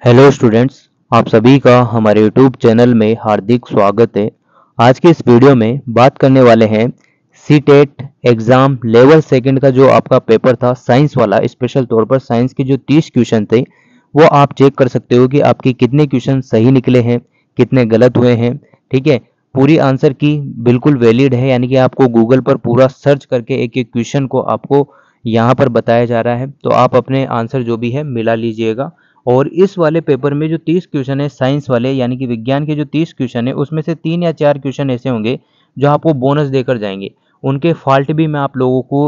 Hello students, आप सभी का हमारे यूट्यूब चैनल में हार्दिक स्वागत है। आज के इस वीडियो में बात करने वाले हैं सीटेट एग्ज़ाम लेवल सेकंड का जो आपका पेपर था साइंस वाला। स्पेशल तौर पर साइंस के जो 30 क्वेश्चन थे वो आप चेक कर सकते हो कि आपके कितने क्वेश्चन सही निकले हैं, कितने गलत हुए हैं। ठीक है, पूरी आंसर की बिल्कुल वैलिड है, यानी कि आपको गूगल पर पूरा सर्च करके एक एक क्वेश्चन को आपको यहाँ पर बताया जा रहा है, तो आप अपने आंसर जो भी है मिला लीजिएगा। और इस वाले पेपर में जो 30 क्वेश्चन है साइंस वाले यानी कि विज्ञान के जो 30 क्वेश्चन है उसमें से 3 या 4 क्वेश्चन ऐसे होंगे जो आपको बोनस देकर जाएंगे। उनके फॉल्ट भी मैं आप लोगों को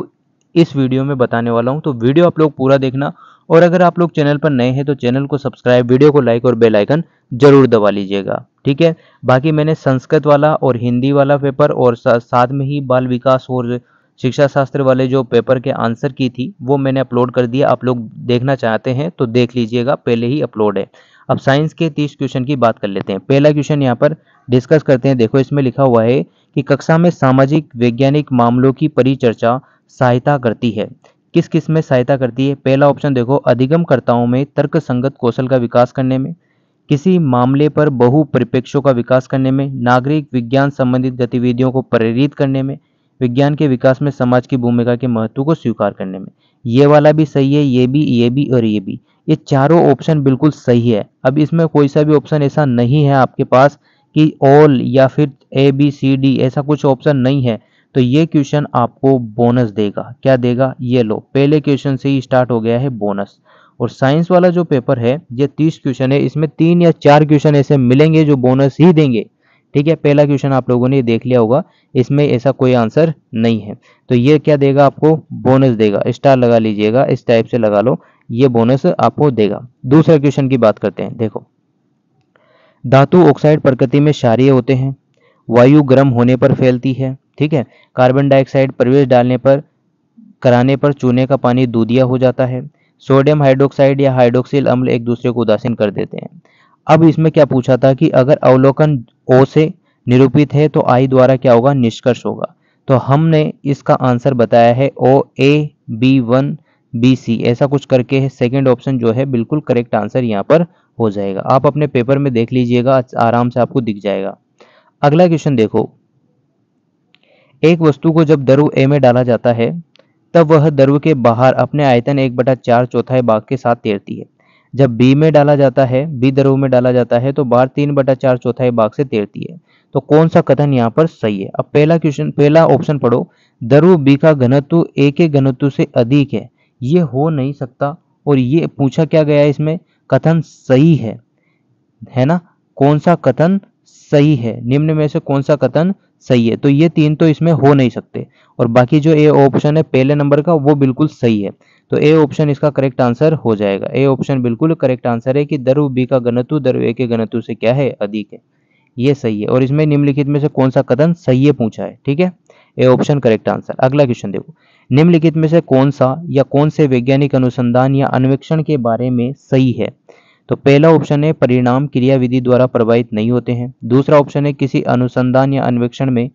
इस वीडियो में बताने वाला हूं, तो वीडियो आप लोग पूरा देखना। और अगर आप लोग चैनल पर नए हैं तो चैनल को सब्सक्राइब, वीडियो को लाइक और बेल आइकन जरूर दबा लीजिएगा। ठीक है, बाकी मैंने संस्कृत वाला और हिंदी वाला पेपर और साथ में ही बाल विकास और शिक्षा शास्त्र वाले जो पेपर के आंसर की थी वो मैंने अपलोड कर दिया। आप लोग देखना चाहते हैं तो देख लीजिएगा, पहले ही अपलोड है। अब साइंस के 30 क्वेश्चन की बात कर लेते हैं। पहला क्वेश्चन यहाँ पर डिस्कस करते हैं। देखो, इसमें लिखा हुआ है कि कक्षा में सामाजिक वैज्ञानिक मामलों की परिचर्चा सहायता करती है। किस किस में सहायता करती है? पहला ऑप्शन देखो, अधिगमकर्ताओं में तर्क संगत कौशल का विकास करने में, किसी मामले पर बहु परिप्रेक्ष्यों का विकास करने में, नागरिक विज्ञान संबंधित गतिविधियों को प्रेरित करने में, विज्ञान के विकास में समाज की भूमिका के महत्व को स्वीकार करने में। ये वाला भी सही है, ये भी और ये भी। ये चारों ऑप्शन बिल्कुल सही है। अब इसमें कोई सा भी ऑप्शन ऐसा नहीं है आपके पास कि ऑल या फिर ए बी सी डी, ऐसा कुछ ऑप्शन नहीं है। तो ये क्वेश्चन आपको बोनस देगा। क्या देगा? ये लो, पहले क्वेश्चन से ही स्टार्ट हो गया है बोनस। और साइंस वाला जो पेपर है ये 30 क्वेश्चन है, इसमें 3 या 4 क्वेश्चन ऐसे मिलेंगे जो बोनस ही देंगे। ठीक है, पहला क्वेश्चन आप लोगों ने देख लिया होगा, इसमें ऐसा कोई आंसर नहीं है। तो ये क्या देगा? आपको बोनस देगा। स्टार लगा लीजिएगा, इस टाइप से लगा लो, ये बोनस आपको देगा। दूसरा क्वेश्चन की बात करते हैं। देखो, धातु ऑक्साइड प्रकृति में क्षारीय होते हैं, वायु गर्म होने पर फैलती है। ठीक है, कार्बन डाइऑक्साइड प्रवेश डालने पर कराने पर चूने का पानी दूधिया हो जाता है, सोडियम हाइड्रोक्साइड या हाइड्रोक्सिल अम्ल एक दूसरे को उदासीन कर देते हैं। अब इसमें क्या पूछा था कि अगर अवलोकन ओ से निरूपित है तो आई द्वारा क्या होगा? निष्कर्ष होगा। तो हमने इसका आंसर बताया है O A B one B C, ऐसा कुछ करके है। सेकेंड ऑप्शन जो है बिल्कुल करेक्ट आंसर यहाँ पर हो जाएगा। आप अपने पेपर में देख लीजिएगा, आराम से आपको दिख जाएगा। अगला क्वेश्चन देखो, एक वस्तु को जब द्रव ए में डाला जाता है तब वह द्रव के बाहर अपने आयतन 1/4 भाग के साथ तैरती है। जब बी में डाला जाता है, बी द्रव में डाला जाता है तो बाहर 3/4 भाग से तैरती है। तो कौन सा कथन यहाँ पर सही है? अब पहला क्वेश्चन, पहला ऑप्शन पढ़ो, द्रव बी का घनत्व ए के घनत्व से अधिक है। ये हो नहीं सकता। और ये पूछा क्या गया है? इसमें कथन सही है ना? कौन सा कथन सही है? निम्न में से कौन सा कथन सही है? तो ये 3 तो इसमें हो नहीं सकते। और बाकी जो ए ऑप्शन है पहले नंबर का वो बिल्कुल सही है। तो ए ऑप्शन इसका करेक्ट आंसर हो जाएगा। ए ऑप्शन बिल्कुल करेक्ट आंसर है कि द्रव बी का घनत्व द्रव ए के घनत्व से क्या है? अधिक है। ये सही है। और इसमें निम्नलिखित में से कौन सा कथन सही है पूछा है। ठीक है, ए ऑप्शन करेक्ट आंसर। अगला क्वेश्चन देखो, निम्नलिखित में से कौन सा या कौन से वैज्ञानिक अनुसंधान या अन्वेषण के बारे में सही है? तो पहला ऑप्शन है परिणाम क्रियाविधि द्वारा प्रभावित नहीं होते हैं। दूसरा ऑप्शन है किसी अनुसंधान या अन्वेषण में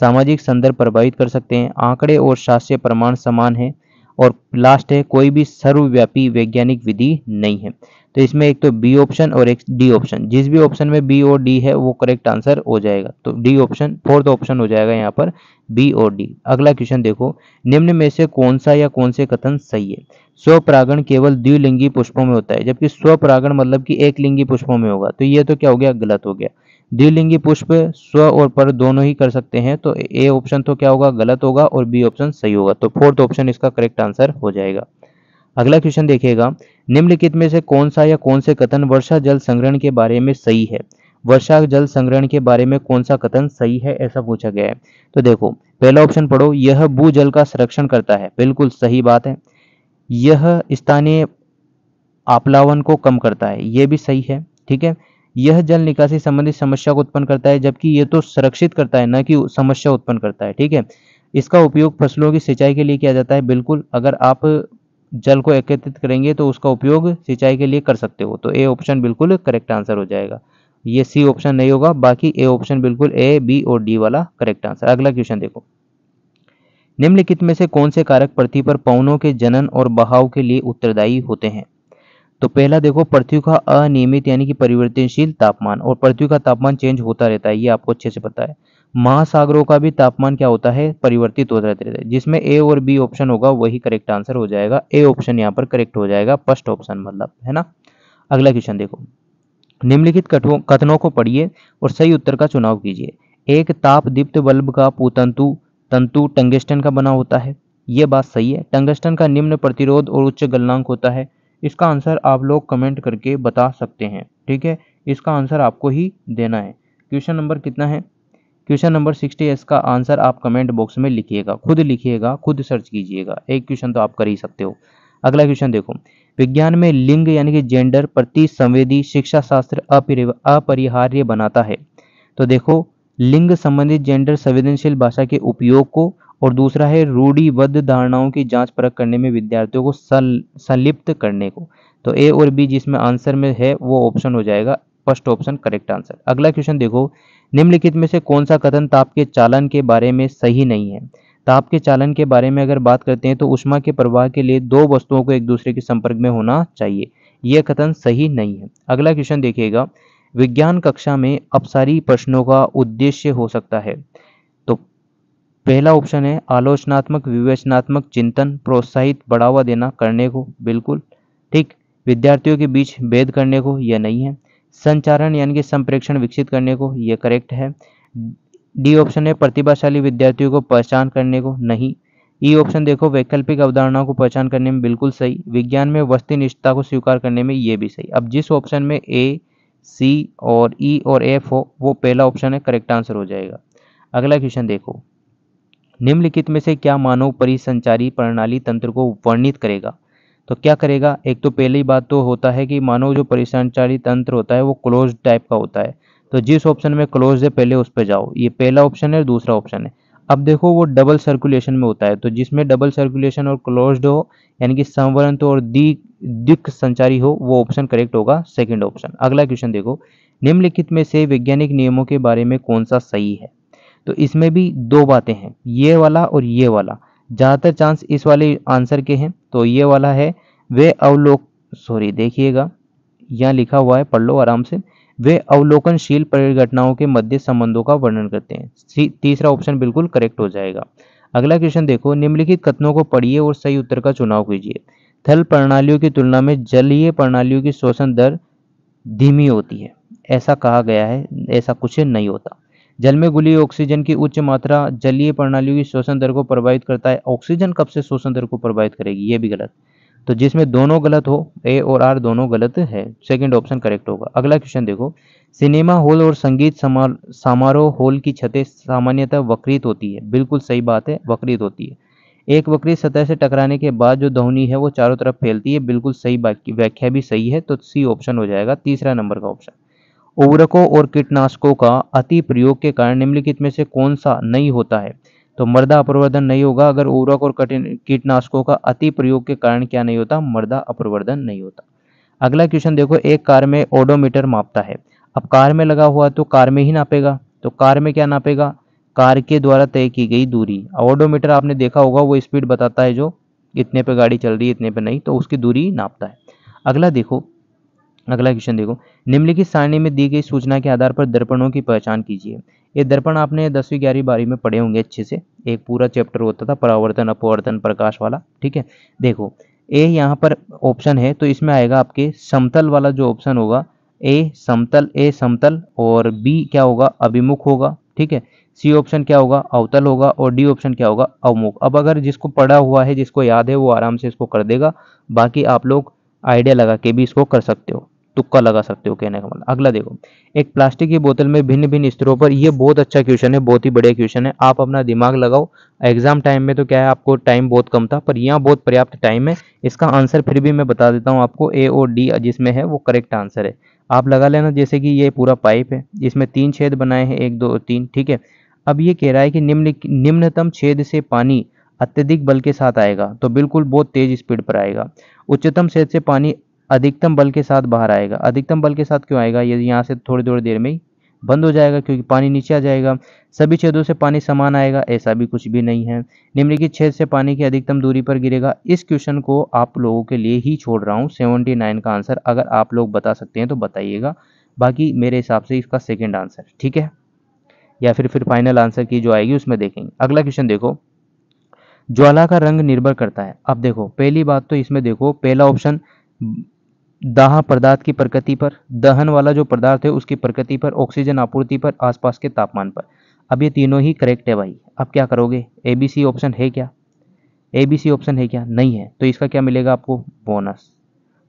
सामाजिक संदर्भ प्रभावित कर सकते हैं। आंकड़े और शास्त्रीय प्रमाण समान है। और लास्ट है कोई भी सर्वव्यापी वैज्ञानिक विधि नहीं है। तो इसमें एक तो बी ऑप्शन और एक डी ऑप्शन, जिस भी ऑप्शन में बी और डी है वो करेक्ट आंसर हो जाएगा। तो डी ऑप्शन फोर्थ ऑप्शन हो जाएगा यहाँ पर, बी और डी। अगला क्वेश्चन देखो, निम्न में से कौन सा या कौन से कथन सही है? स्वपरागण केवल द्विलिंगी पुष्पों में होता है, जबकि स्वपरागण मतलब कि एक लिंगी पुष्पों में होगा। तो ये तो क्या हो गया? गलत हो गया। द्विलिंगी पुष्प स्व और पर दोनों ही कर सकते हैं। तो ए ऑप्शन तो क्या होगा? गलत होगा। और बी ऑप्शन सही होगा। तो फोर्थ ऑप्शन इसका करेक्ट आंसर हो जाएगा। अगला क्वेश्चन देखिएगा, निम्नलिखित में से कौन सा या कौन से कथन वर्षा जल संग्रहण के बारे में सही है? वर्षा जल संग्रहण के बारे में कौन सा कथन सही है, ऐसा पूछा गया है। तो देखो, पहला ऑप्शन पढ़ो, यह भूजल का संरक्षण करता है। बिल्कुल सही बात है। यह स्थानीय आप्लावन को कम करता है, ये भी सही है। ठीक है, यह जल निकासी संबंधित समस्या को उत्पन्न करता है, जबकि ये तो संरक्षित करता है ना कि समस्या उत्पन्न करता है। ठीक है, इसका उपयोग फसलों की सिंचाई के लिए किया जाता है। बिल्कुल, अगर आप जल को एकत्रित करेंगे तो उसका उपयोग सिंचाई के लिए कर सकते हो। तो ए ऑप्शन बिल्कुल करेक्ट आंसर हो जाएगा। ये सी ऑप्शन नहीं होगा, बाकी ए ऑप्शन बिल्कुल ए बी और डी वाला करेक्ट आंसर। अगला क्वेश्चन देखो, निम्नलिखित में से कौन से कारक पृथ्वी पर पवनों के जनन और बहाव के लिए उत्तरदायी होते हैं? तो पहला देखो, पृथ्वी का अनियमित यानी कि परिवर्तनशील तापमान, और पृथ्वी का तापमान चेंज होता रहता है, ये आपको अच्छे से पता है। महासागरों का भी तापमान क्या होता है, परिवर्तित होता रहता है। जिसमें ए और बी ऑप्शन होगा वही करेक्ट आंसर हो जाएगा। ए ऑप्शन यहाँ पर करेक्ट हो जाएगा, फर्स्ट ऑप्शन मतलब, है ना। अगला क्वेश्चन देखो, निम्नलिखित कथनों को पढ़िए और सही उत्तर का चुनाव कीजिए। एक ताप दीप्त बल्ब का पुतंतु तंतु टंगस्टन का बना होता है, ये बात सही है। टंगस्टन का निम्न प्रतिरोध और उच्च गलनांक होता है। इसका आंसर आप लोग कमेंट करके बता सकते हैं, ठीक है। इसका आंसर आपको ही देना है। क्वेश्चन नंबर कितना है, क्वेश्चन नंबर 60। इसका आंसर आप कमेंट बॉक्स में लिखिएगा, खुद लिखिएगा, खुद सर्च कीजिएगा। एक क्वेश्चन तो आप कर ही सकते हो। अगला क्वेश्चन देखो, विज्ञान में लिंग यानी कि जेंडर प्रति संवेदी शिक्षा शास्त्र अपरिहार्य बनाता है। तो देखो, लिंग संबंधित जेंडर संवेदनशील भाषा के उपयोग को, और दूसरा है रूढ़िबद्ध धारणाओं की जांच परख करने में विद्यार्थियों को संलिप्त करने को। तो ए और बी जिसमें आंसर में है वो ऑप्शन हो जाएगा, फर्स्ट ऑप्शन करेक्ट आंसर। अगला क्वेश्चन देखो, निम्नलिखित में से कौन सा कथन ताप के चालन के बारे में सही नहीं है। ताप के चालन के बारे में अगर बात करते हैं तो ऊष्मा के प्रवाह के लिए दो वस्तुओं को एक दूसरे के संपर्क में होना चाहिए, यह कथन सही नहीं है। अगला क्वेश्चन देखिएगा, विज्ञान कक्षा में अपसारी प्रश्नों का उद्देश्य हो सकता है। तो पहला ऑप्शन है आलोचनात्मक विवेचनात्मक चिंतन प्रोत्साहित बढ़ावा देना करने को, बिल्कुल ठीक। विद्यार्थियों के बीच भेद करने को, यह नहीं है। संचारण यानी कि संप्रेक्षण विकसित करने को, यह करेक्ट है। डी ऑप्शन है प्रतिभाशाली विद्यार्थियों को पहचान करने को, नहीं। ई ऑप्शन देखो वैकल्पिक अवधारणाओं को पहचान करने में, बिल्कुल सही। विज्ञान में वस्तुनिष्ठता को स्वीकार करने में, ये भी सही। अब जिस ऑप्शन में ए सी और ई और एफ हो वो पहला ऑप्शन है, करेक्ट आंसर हो जाएगा। अगला क्वेश्चन देखो, निम्नलिखित में से क्या मानव परिसंचारी प्रणाली तंत्र को वर्णित करेगा। तो क्या करेगा, एक तो पहली बात तो होता है कि मानव जो परिसंचारी तंत्र होता है वो क्लोज टाइप का होता है। तो जिस ऑप्शन में क्लोज है पहले उस पर जाओ, ये पहला ऑप्शन है, दूसरा ऑप्शन है। अब देखो वो डबल सर्कुलेशन में होता है, तो जिसमें डबल सर्कुलेशन और क्लोज्ड हो यानी कि संवरणित और दिक संचारी हो वो ऑप्शन करेक्ट होगा, सेकंड ऑप्शन। अगला क्वेश्चन देखो, निम्नलिखित में से वैज्ञानिक नियमों के बारे में कौन सा सही है। तो इसमें भी दो बातें हैं, ये वाला और ये वाला। ज़्यादातर चांस इस वाले आंसर के हैं, तो ये वाला है वे देखिएगा यहाँ लिखा हुआ है, पढ़ लो आराम से। वे अवलोकनशील परिघटनाओं के मध्य संबंधों का वर्णन करते हैं, तीसरा ऑप्शन बिल्कुल करेक्ट हो जाएगा। अगला क्वेश्चन देखो, निम्नलिखित कथनों को पढ़िए और सही उत्तर का चुनाव कीजिए। थल प्रणालियों की तुलना में जलीय प्रणालियों की श्वसन दर धीमी होती है, ऐसा कहा गया है, ऐसा कुछ नहीं होता। जल में घुली ऑक्सीजन की उच्च मात्रा जलीय प्रणालियों की श्वसन दर को प्रभावित करता है। ऑक्सीजन कब से श्वसन दर को प्रभावित करेगी, ये भी गलत। तो जिसमें दोनों गलत हो, ए और आर दोनों गलत है, सेकंड ऑप्शन करेक्ट होगा। अगला क्वेश्चन देखो, सिनेमा हॉल और संगीत समारोह हॉल की छतें सामान्यतः वक्रित होती है, बिल्कुल सही बात है, वक्रित होती है। एक वक्री सतह से टकराने के बाद जो ध्वनि है वो चारों तरफ फैलती है, बिल्कुल सही व्याख्या भी सही है, तो सी ऑप्शन हो जाएगा, तीसरा नंबर का ऑप्शन। उर्वरकों और कीटनाशकों का अति प्रयोग के कारण निम्नलिखित में से कौन सा नहीं होता है। तो मृदा अप्रवर्धन नहीं होगा अगर उर्वरक और कीटनाशकों का अति प्रयोग के कारण क्या नहीं होता, मृदा अप्रवर्धन नहीं होता। अगला क्वेश्चन देखो, एक कार में ओडोमीटर मापता है। अब कार में लगा हुआ तो कार में ही नापेगा, तो कार में क्या नापेगा, कार के द्वारा तय की गई दूरी। ओडोमीटर आपने देखा होगा वो स्पीड बताता है, जो इतने पे गाड़ी चल रही है इतने पे नहीं, तो उसकी दूरी नापता है। अगला क्वेश्चन देखो, निम्नलिखित सारणी में दी गई सूचना के आधार पर दर्पणों की पहचान कीजिए। ये दर्पण आपने 10वीं 11वीं 12वीं में पढ़े होंगे अच्छे से, एक पूरा चैप्टर होता था परावर्तन अपवर्तन प्रकाश वाला, ठीक है। देखो ए यहाँ पर ऑप्शन है, तो इसमें आएगा आपके समतल वाला जो ऑप्शन होगा, ए समतल और बी क्या होगा, अभिमुख होगा, ठीक है। सी ऑप्शन क्या होगा, अवतल होगा, और डी ऑप्शन क्या होगा, अवमुख। अब अगर जिसको पढ़ा हुआ है, जिसको याद है, वो आराम से इसको कर देगा, बाकी आप लोग आइडिया लगा के भी इसको कर सकते हो, तुक्का लगा सकते हो, कहने का मतलब। अगला देखो, एक प्लास्टिक की बोतल में भिन्न भिन्न स्तरों पर, ये बहुत अच्छा क्वेश्चन है, बहुत ही बढ़िया क्वेश्चन है, आप अपना दिमाग लगाओ। एग्जाम टाइम में तो क्या है, आपको टाइम बहुत कम था, पर यहाँ बहुत पर्याप्त टाइम है। इसका आंसर फिर भी मैं बता देता हूँ आपको, ए और डी जिसमें है वो करेक्ट आंसर है। आप लगा लेना, जैसे कि ये पूरा पाइप है, इसमें 3 छेद बनाए हैं, 1 2 3, ठीक है। अब ये कह रहा है कि निम्नतम छेद से पानी अत्यधिक बल के साथ आएगा, तो बिल्कुल बहुत तेज स्पीड पर आएगा। उच्चतम छेद से पानी अधिकतम बल के साथ बाहर आएगा। अधिकतम बल के साथ क्यों आएगा, ये यहाँ से थोड़ी थोड़ी देर में ही बंद हो जाएगा क्योंकि पानी नीचे आ जाएगा। सभी छेदों से पानी समान आएगा, ऐसा भी कुछ भी नहीं है। निम्नलिखित छेद से पानी की अधिकतम दूरी पर गिरेगा। इस क्वेश्चन को आप लोगों के लिए ही छोड़ रहा हूँ 79 का आंसर। अगर आप लोग बता सकते हैं तो बताइएगा, बाकी मेरे हिसाब से इसका सेकेंड आंसर, ठीक है, या फिर फाइनल आंसर की जो आएगी उसमें देखेंगे। अगला क्वेश्चन देखो, ज्वाला का रंग निर्भर करता है। अब देखो पहली बात तो इसमें देखो, पहला ऑप्शन दाह पदार्थ की प्रकृति पर, दहन वाला जो पदार्थ है उसकी प्रकृति पर, ऑक्सीजन आपूर्ति पर, आसपास के तापमान पर। अब ये तीनों ही करेक्ट है भाई। अब क्या करोगे, ABC ऑप्शन है क्या, ABC ऑप्शन है क्या, नहीं है, तो इसका क्या मिलेगा आपको, बोनस।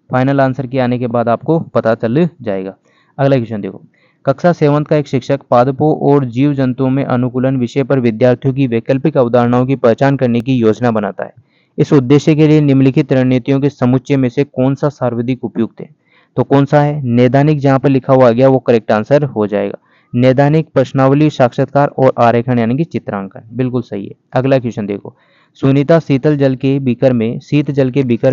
फाइनल आंसर के आने के बाद आपको पता चल जाएगा। अगला क्वेश्चन देखो, कक्षा 7 का एक शिक्षक पादपों और जीव जंतुओं में अनुकूलन विषय पर विद्यार्थियों की वैकल्पिक अवधारणाओं की पहचान करने की योजना बनाता है। इस उद्देश्य के लिए निम्नलिखित रणनीतियों के समुच्चय में से कौन सा सर्वाधिक उपयुक्त है। तो कौन सा है, नैदानिक जहां पर लिखा हुआ गया वो करेक्ट आंसर हो जाएगा। नैदानिक, प्रश्नावली, साक्षात्कार और आरेखन यानी कि चित्रांकन, बिल्कुल सही है। अगला क्वेश्चन देखो, सुनीता शीत जल के बीकर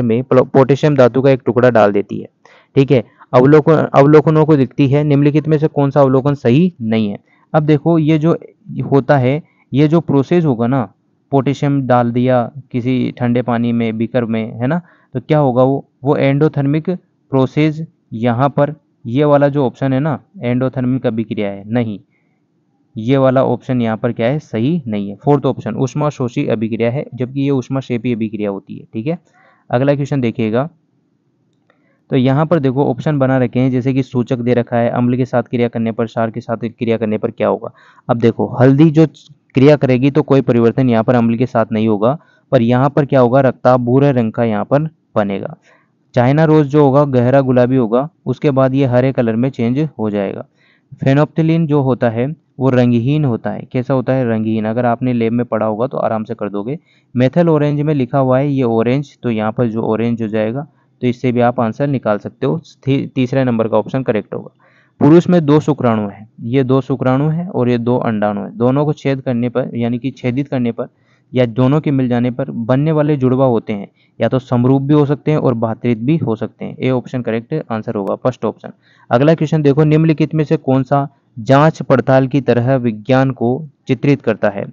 में पोटेशियम धातु का एक टुकड़ा डाल देती है, ठीक है। अवलोकनों को दिखती है, निम्नलिखित में से कौन सा अवलोकन सही नहीं है। अब देखो ये जो होता है, ये जो प्रोसेस होगा ना, पोटेशियम डाल दिया किसी ठंडे पानी में, बीकर में, है ना, तो क्या होगा, वो एंडोथर्मिक प्रोसेस। यहाँ पर ये वाला जो ऑप्शन है ना, एंडोथर्मिक अभिक्रिया है, नहीं, ये वाला ऑप्शन यहाँ पर क्या है, सही नहीं है। फोर्थ ऑप्शन ऊष्माशोषी अभिक्रिया है, जबकि ये ऊष्माक्षेपी अभिक्रिया होती है, ठीक है। अगला क्वेश्चन देखिएगा, तो यहाँ पर देखो ऑप्शन बना रखे हैं, जैसे कि सूचक दे रखा है, अम्ल के साथ क्रिया करने पर, क्षार के साथ क्रिया करने पर क्या होगा। अब देखो हल्दी जो क्रिया करेगी तो कोई परिवर्तन यहाँ पर अम्ल के साथ नहीं होगा, पर यहाँ पर क्या होगा, रक्ताभ भूरे रंग का यहाँ पर बनेगा। चाइना रोज जो होगा गहरा गुलाबी होगा, उसके बाद ये हरे कलर में चेंज हो जाएगा। फेनोप्थिलीन जो होता है वो रंगहीन होता है, कैसा होता है, रंगहीन। अगर आपने लैब में पढ़ा होगा तो आराम से कर दोगे। मेथल ऑरेंज में लिखा हुआ है ये ऑरेंज, तो यहाँ पर जो ऑरेंज हो जाएगा, तो इससे भी आप आंसर निकाल सकते हो। तीसरे नंबर का ऑप्शन करेक्ट होगा। पुरुष में 2 शुक्राणु हैं, ये 2 शुक्राणु हैं और ये 2 अंडाणु हैं। दोनों को छेद करने पर यानी कि छेदित करने पर या दोनों के मिल जाने पर बनने वाले जुड़वा होते हैं, या तो समरूप भी हो सकते हैं और भात्रित भी हो सकते हैं। ए ऑप्शन करेक्ट आंसर होगा, फर्स्ट ऑप्शन। अगला क्वेश्चन देखो, निम्नलिखित में से कौन सा जांच पड़ताल की तरह विज्ञान को चित्रित करता है।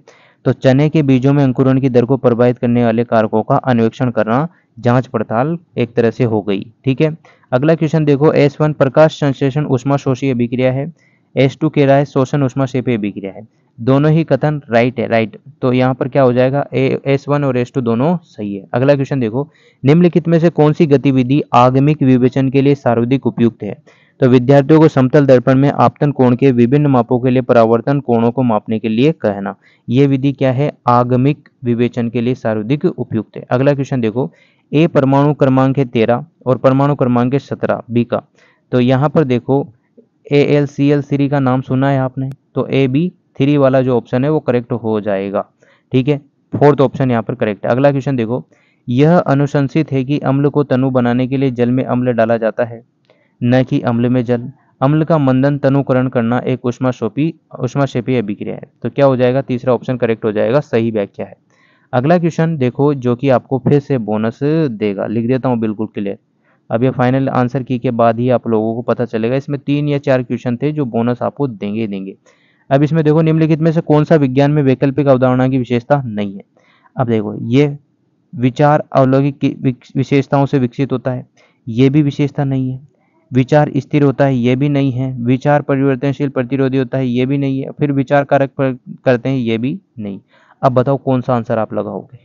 तो चने के बीजों में अंकुरण की दर को प्रभावित करने वाले कारकों का अन्वेषण करना जांच पड़ताल एक तरह से हो गई, ठीक है। अगला क्वेश्चन देखो, S1 प्रकाश संश्लेषण ऊष्माशोषी अभिक्रिया है, S2 किराय शोषण ऊष्माक्षेपी अभिक्रिया है। दोनों ही कथन राइट है, राइट, तो यहाँ पर क्या हो जाएगा, S1 और S2 दोनों सही है। अगला क्वेश्चन देखो, निम्नलिखित में से कौन सी गतिविधि आगमिक विवेचन के लिए सर्वाधिक उपयुक्त है। तो विद्यार्थियों को समतल दर्पण में आपतन कोण के विभिन्न मापों के लिए परावर्तन कोणों को मापने के लिए कहना, यह विधि क्या है, आगमिक विवेचन के लिए सर्वाधिक उपयुक्त है। अगला क्वेश्चन देखो, ए परमाणु क्रमांक है 13 और परमाणु क्रमांक है 17 बी का। तो यहाँ पर देखो AlCl3 का नाम सुना है आपने, तो AB3 वाला जो ऑप्शन है वो करेक्ट हो जाएगा, ठीक है। फोर्थ ऑप्शन यहाँ पर करेक्ट है। अगला क्वेश्चन देखो, यह अनुशंसित है कि अम्ल को तनु बनाने के लिए जल में अम्ल डाला जाता है, न कि अम्ल में जल। अम्ल का मंदन तनुकरण करना एक ऊष्माक्षेपी अभिक्रिया है, तो क्या हो जाएगा, तीसरा ऑप्शन करेक्ट हो जाएगा, सही व्याख्या है। अगला क्वेश्चन देखो, जो कि आपको फिर से बोनस देगा, लिख देता हूँ बिल्कुल क्लियर। अब ये फाइनल आंसर की के बाद ही आप लोगों को पता चलेगा। इसमें 3 या 4 क्वेश्चन थे जो बोनस आपको देंगे। अब इसमें देखो, निम्नलिखित में से कौन सा विज्ञान में वैकल्पिक अवधारणा की विशेषता नहीं है। अब देखो, ये विचार अलौकिक विशेषताओं से विकसित होता है, ये भी विशेषता नहीं है। विचार स्थिर होता है, ये भी नहीं है। विचार परिवर्तनशील प्रतिरोधी होता है, ये भी नहीं है। फिर विचार कारक करते हैं, ये भी नहीं। अब बताओ कौन सा आंसर आप लगाओगे।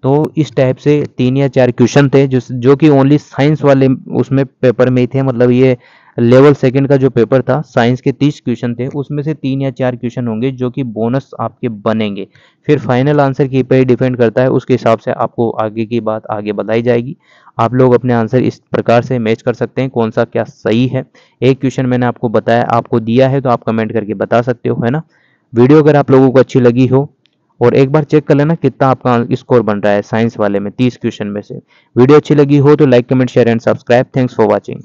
तो इस टाइप से 3 या 4 क्वेश्चन थे जो कि ओनली साइंस वाले उसमें पेपर में ही थे, मतलब ये लेवल सेकंड का जो पेपर था, साइंस के 30 क्वेश्चन थे, उसमें से 3 या 4 क्वेश्चन होंगे जो कि बोनस आपके बनेंगे। फिर फाइनल आंसर की पे डिपेंड करता है, उसके हिसाब से आपको आगे की बात आगे बताई जाएगी। आप लोग अपने आंसर इस प्रकार से मैच कर सकते हैं, कौन सा क्या सही है। एक क्वेश्चन मैंने आपको बताया, आपको दिया है तो आप कमेंट करके बता सकते हो, है ना। वीडियो अगर आप लोगों को अच्छी लगी हो, और एक बार चेक कर लेना कितना आपका स्कोर बन रहा है साइंस वाले में 30 क्वेश्चन में से। वीडियो अच्छी लगी हो तो like, comment, share and subscribe. Thanks for watching.